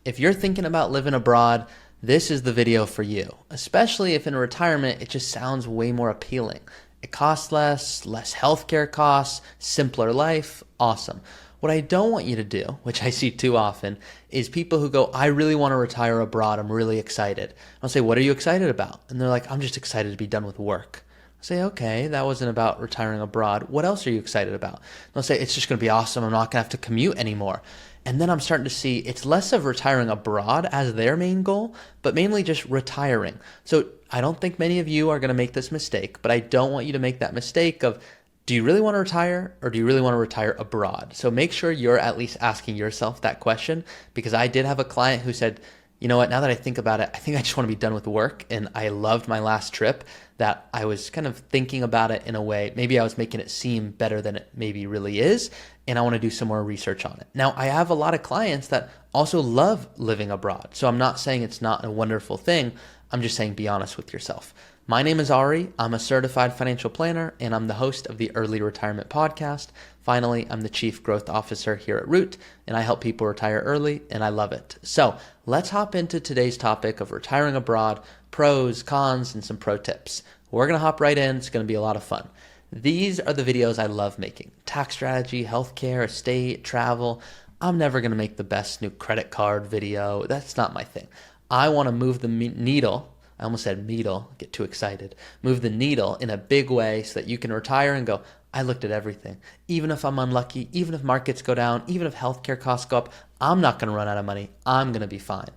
If you're thinking about living abroad, this is the video for you, especially if in retirement it just sounds way more appealing. It costs less healthcare costs, simpler life, awesome. What I don't want you to do, which I see too often, is people who go, I really want to retire abroad, I'm really excited. I'll say, what are you excited about? And they're like, I'm just excited to be done with work. Say, okay, that wasn't about retiring abroad. What else are you excited about? They'll say, it's just going to be awesome. I'm not going to have to commute anymore. And then I'm starting to see it's less of retiring abroad as their main goal, but mainly just retiring. So I don't think many of you are going to make this mistake, but I don't want you to make that mistake of, do you really want to retire or do you really want to retire abroad? So make sure you're at least asking yourself that question, because I did have a client who said, you know what, now that I think about it, I think I just want to be done with work. And I loved my last trip, that I was kind of thinking about it in a way, maybe I was making it seem better than it maybe really is. And I want to do some more research on it. Now, I have a lot of clients that also love living abroad. So I'm not saying it's not a wonderful thing. I'm just saying be honest with yourself. My name is Ari. I'm a certified financial planner, and I'm the host of the Early Retirement Podcast. Finally, I'm the Chief Growth Officer here at Root, and I help people retire early, and I love it. So let's hop into today's topic of retiring abroad, pros, cons, and some pro tips. We're going to hop right in. It's going to be a lot of fun. These are the videos I love making. Tax strategy, healthcare, estate, travel. I'm never going to make the best new credit card video. That's not my thing. I want to move the needle. I almost said needle, get too excited. Move the needle in a big way so that you can retire and go, I looked at everything. Even if I'm unlucky, even if markets go down, even if healthcare costs go up, I'm not going to run out of money. I'm going to be fine.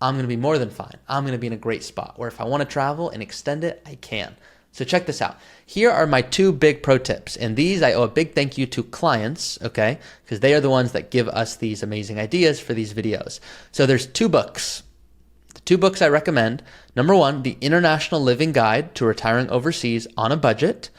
I'm going to be more than fine. I'm going to be in a great spot where if I want to travel and extend it, I can. So check this out. Here are my two big pro tips. And these I owe a big thank you to clients, okay? Because they are the ones that give us these amazing ideas for these videos. So there's two books. The two books I recommend. Number one, The International Living Guide to Retiring Overseas on a Budget.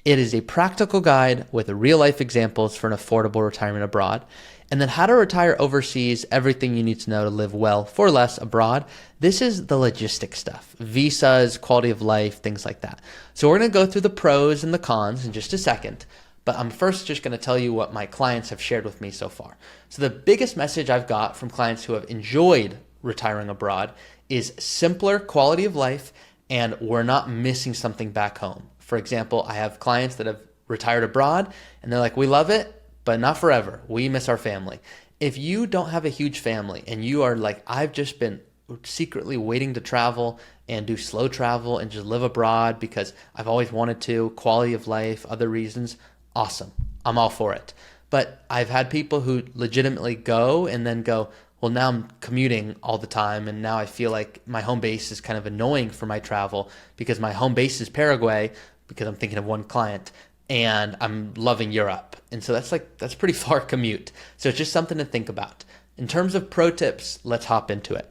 It is a practical guide with real life examples for an affordable retirement abroad. And then How to Retire Overseas, Everything You Need to Know to Live Well for Less Abroad. This is the logistic stuff, visas, quality of life, things like that. So we're going to go through the pros and the cons in just a second, but I'm first just going to tell you what my clients have shared with me so far. So the biggest message I've got from clients who have enjoyed retiring abroad is simpler quality of life, and we're not missing something back home. For example, I have clients that have retired abroad and they're like, we love it, but not forever. We miss our family. If you don't have a huge family and you are like, I've just been secretly waiting to travel and do slow travel and just live abroad because I've always wanted to, quality of life, other reasons, awesome. I'm all for it. But I've had people who legitimately go and then go, well, now I'm commuting all the time, and now I feel like my home base is kind of annoying for my travel because my home base is Paraguay, because I'm thinking of one client, and I'm loving Europe. And so that's pretty far commute. So it's just something to think about. In terms of pro tips, let's hop into it.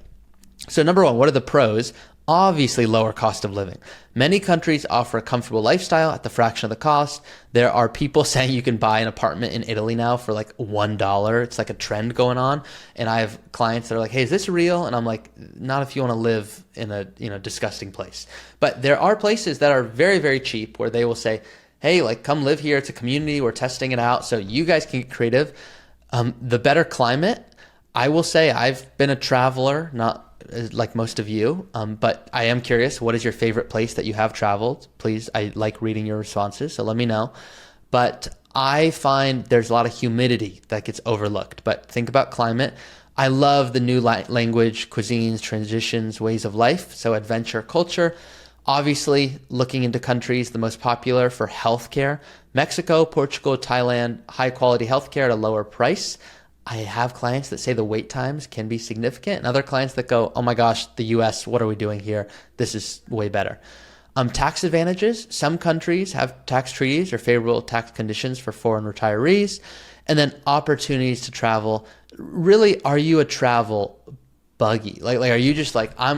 So number one, what are the pros? Obviously, lower cost of living. Many countries offer a comfortable lifestyle at the fraction of the cost. There are people saying you can buy an apartment in Italy now for like $1. It's like a trend going on. And I have clients that are like, hey, is this real? And I'm like, not if you want to live in a disgusting place. But there are places that are very, very cheap where they will say, hey, like come live here. It's a community. We're testing it out. So you guys can get creative. The better climate, I will say I've been a traveler, not like most of you, but I am curious, what is your favorite place that you have traveled? Please, I like reading your responses, so let me know. But I find there's a lot of humidity that gets overlooked. But think about climate. I love the new language, cuisines, transitions, ways of life, so adventure, culture. Obviously, looking into countries, the most popular for healthcare, Mexico, Portugal, Thailand, high quality healthcare at a lower price. I have clients that say the wait times can be significant, and other clients that go, oh my gosh, the US, what are we doing here? This is way better. Tax advantages. Some countries have tax treaties or favorable tax conditions for foreign retirees. And then opportunities to travel. Really, are you a travel buggy? Like are you just like, I have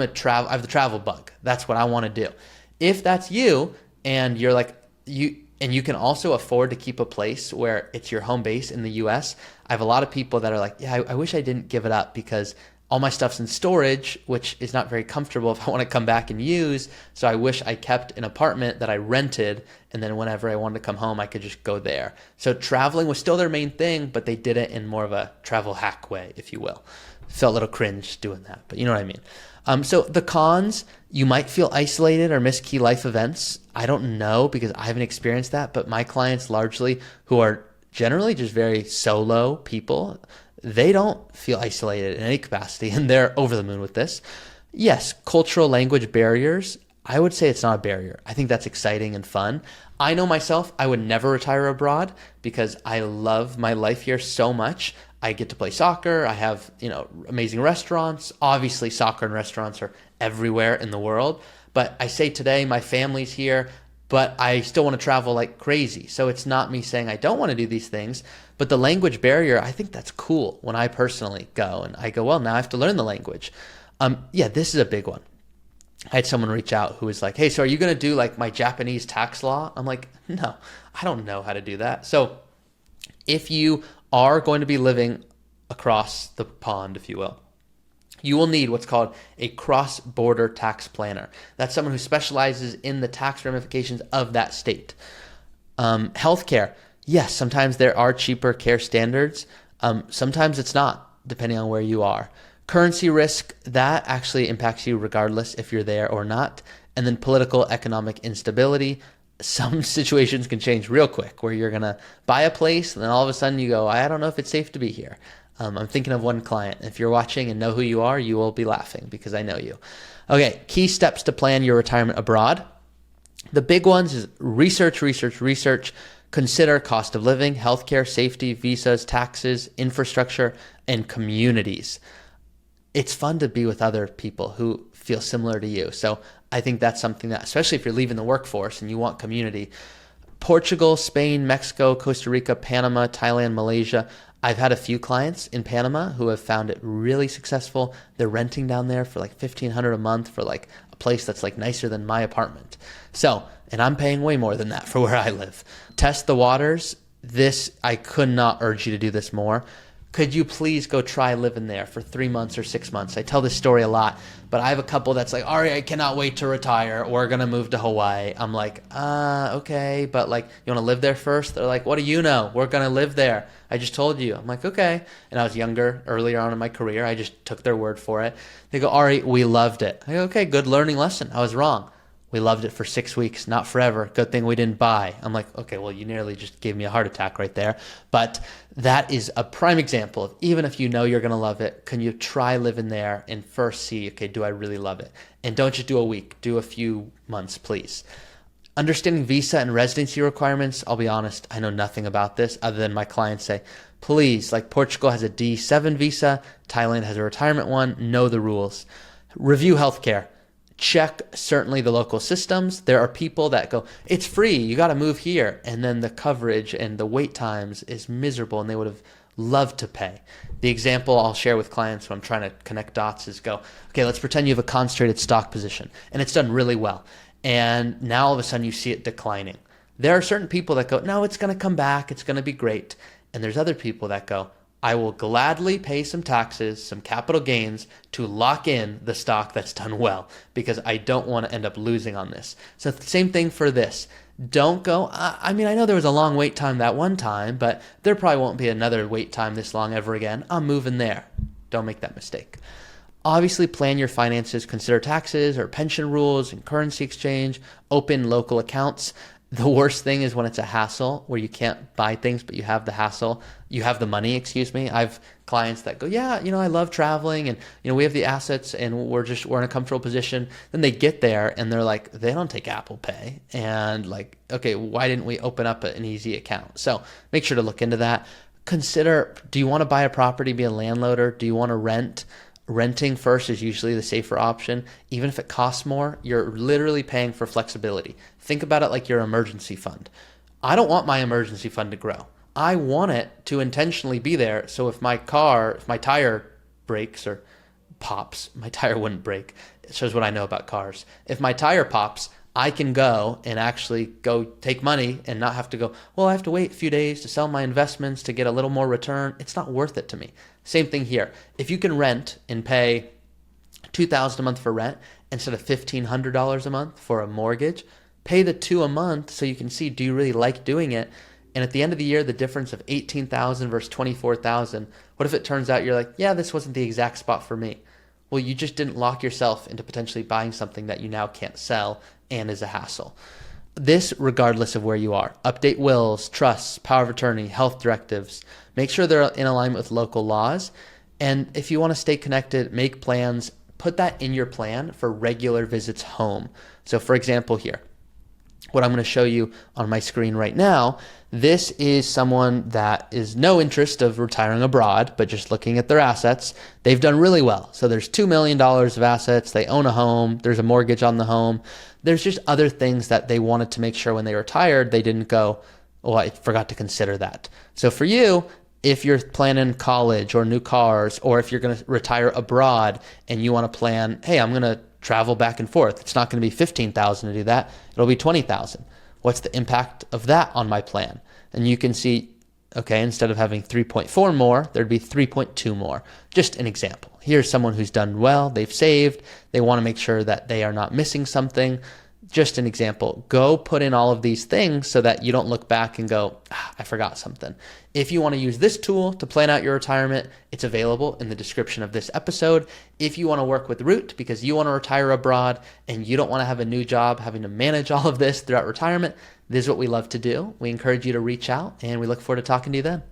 the travel bug. That's what I want to do. If that's you and you're like, you can also afford to keep a place where it's your home base in the US. I have a lot of people that are like, yeah, I wish I didn't give it up because all my stuff's in storage, which is not very comfortable if I want to come back and use. So I wish I kept an apartment that I rented, and then whenever I wanted to come home, I could just go there. So traveling was still their main thing, but they did it in more of a travel hack way, if you will. Felt a little cringe doing that, but you know what I mean. So the cons, you might feel isolated or miss key life events. I don't know because I haven't experienced that, but my clients largely who are generally just very solo people, they don't feel isolated in any capacity and they're over the moon with this. Yes, cultural language barriers. I would say it's not a barrier. I think that's exciting and fun. I know myself, I would never retire abroad because I love my life here so much. I get to play soccer. I have, amazing restaurants. Obviously, soccer and restaurants are everywhere in the world. But I say today, my family's here, but I still want to travel like crazy. So it's not me saying I don't want to do these things, but the language barrier, I think that's cool when I personally go and I go, well, now I have to learn the language. This is a big one. I had someone reach out who was like, hey, so are you going to do like my Japanese tax law? I'm like, no, I don't know how to do that. So if you are going to be living across the pond, if you will, you will need what's called a cross-border tax planner. That's someone who specializes in the tax ramifications of that state. Healthcare, yes, sometimes there are cheaper care standards. Sometimes it's not, depending on where you are. Currency risk, that actually impacts you regardless if you're there or not. And then political, economic instability. Some situations can change real quick where you're going to buy a place and then all of a sudden you go, I don't know if it's safe to be here. I'm thinking of one client. If you're watching and know who you are, you will be laughing because I know you. Okay, key steps to plan your retirement abroad. The big ones is research. Consider cost of living, healthcare, safety, visas, taxes, infrastructure, and communities. It's fun to be with other people who feel similar to you. So I think that's something that, especially if you're leaving the workforce and you want community. Portugal, Spain, Mexico, Costa Rica, Panama, Thailand, Malaysia. I've had a few clients in Panama who have found it really successful. They're renting down there for like $1,500 a month for like a place that's like nicer than my apartment. So, and I'm paying way more than that for where I live. Test the waters. This, I could not urge you to do this more. Could you please go try living there for 3 months or 6 months? I tell this story a lot, but I have a couple that's like, Ari, I cannot wait to retire. We're going to move to Hawaii. I'm like, okay, but like, you want to live there first? They're like, what do you know? We're going to live there. I just told you. I'm like, okay. And I was younger, earlier on in my career. I just took their word for it. They go, Ari, we loved it. I go, okay, good learning lesson. I was wrong. We loved it for 6 weeks, not forever. Good thing we didn't buy. I'm like, okay, well, you nearly just gave me a heart attack right there. But that is a prime example of even if you know you're going to love it, can you try living there and first see, okay, do I really love it? And don't just do a week, do a few months, please. Understanding visa and residency requirements, I'll be honest, I know nothing about this other than my clients say, please, like Portugal has a D7 visa, Thailand has a retirement one, know the rules. Review healthcare. Check certainly the local systems. There are people that go, it's free, you got to move here. And then the coverage and the wait times is miserable and they would have loved to pay. The example I'll share with clients when I'm trying to connect dots is go, okay, let's pretend you have a concentrated stock position and it's done really well. And now all of a sudden you see it declining. There are certain people that go, no, it's going to come back. It's going to be great. And there's other people that go, I will gladly pay some taxes, some capital gains to lock in the stock that's done well because I don't want to end up losing on this. So same thing for this. Don't go, I know there was a long wait time that one time, but there probably won't be another wait time this long ever again. I'm moving there. Don't make that mistake. Obviously, plan your finances, consider taxes or pension rules and currency exchange, open local accounts. The worst thing is when it's a hassle where you can't buy things, but you have the hassle. You have the money, excuse me. I've clients that go, yeah, I love traveling and, we have the assets and we're in a comfortable position. Then they get there and they're like, they don't take Apple Pay. And like, okay, why didn't we open up an easy account? So make sure to look into that. Consider, do you want to buy a property, be a landlord? Do you want to rent? Renting first is usually the safer option. Even if it costs more, you're literally paying for flexibility. Think about it like your emergency fund. I don't want my emergency fund to grow. I want it to intentionally be there. So if my tire breaks or pops, my tire wouldn't break. It shows what I know about cars. If my tire pops, I can go and actually go take money and not have to go, well, I have to wait a few days to sell my investments to get a little more return. It's not worth it to me. Same thing here. If you can rent and pay $2,000 a month for rent instead of $1,500 a month for a mortgage, pay the $2,000 a month so you can see, do you really like doing it? And at the end of the year, the difference of 18,000 versus 24,000, what if it turns out you're like, yeah, this wasn't the exact spot for me? Well, you just didn't lock yourself into potentially buying something that you now can't sell and is a hassle. This regardless of where you are. Update wills, trusts, power of attorney, health directives. Make sure they're in alignment with local laws. And if you want to stay connected, make plans, put that in your plan for regular visits home. So for example here, what I'm going to show you on my screen right now, this is someone that is no interest of retiring abroad, but just looking at their assets, they've done really well. So there's $2 million of assets, they own a home, there's a mortgage on the home. There's just other things that they wanted to make sure when they retired, they didn't go, oh, I forgot to consider that. So for you, if you're planning college or new cars, or if you're going to retire abroad and you want to plan, hey, I'm going to travel back and forth. It's not going to be 15,000 to do that. It'll be 20,000. What's the impact of that on my plan? And you can see, okay, instead of having 3.4 more, there'd be 3.2 more. Just an example. Here's someone who's done well. They've saved. They want to make sure that they are not missing something. Just an example. Go put in all of these things so that you don't look back and go, I forgot something. If you want to use this tool to plan out your retirement, it's available in the description of this episode. If you want to work with Root because you want to retire abroad and you don't want to have a new job having to manage all of this throughout retirement, this is what we love to do. We encourage you to reach out and we look forward to talking to you then.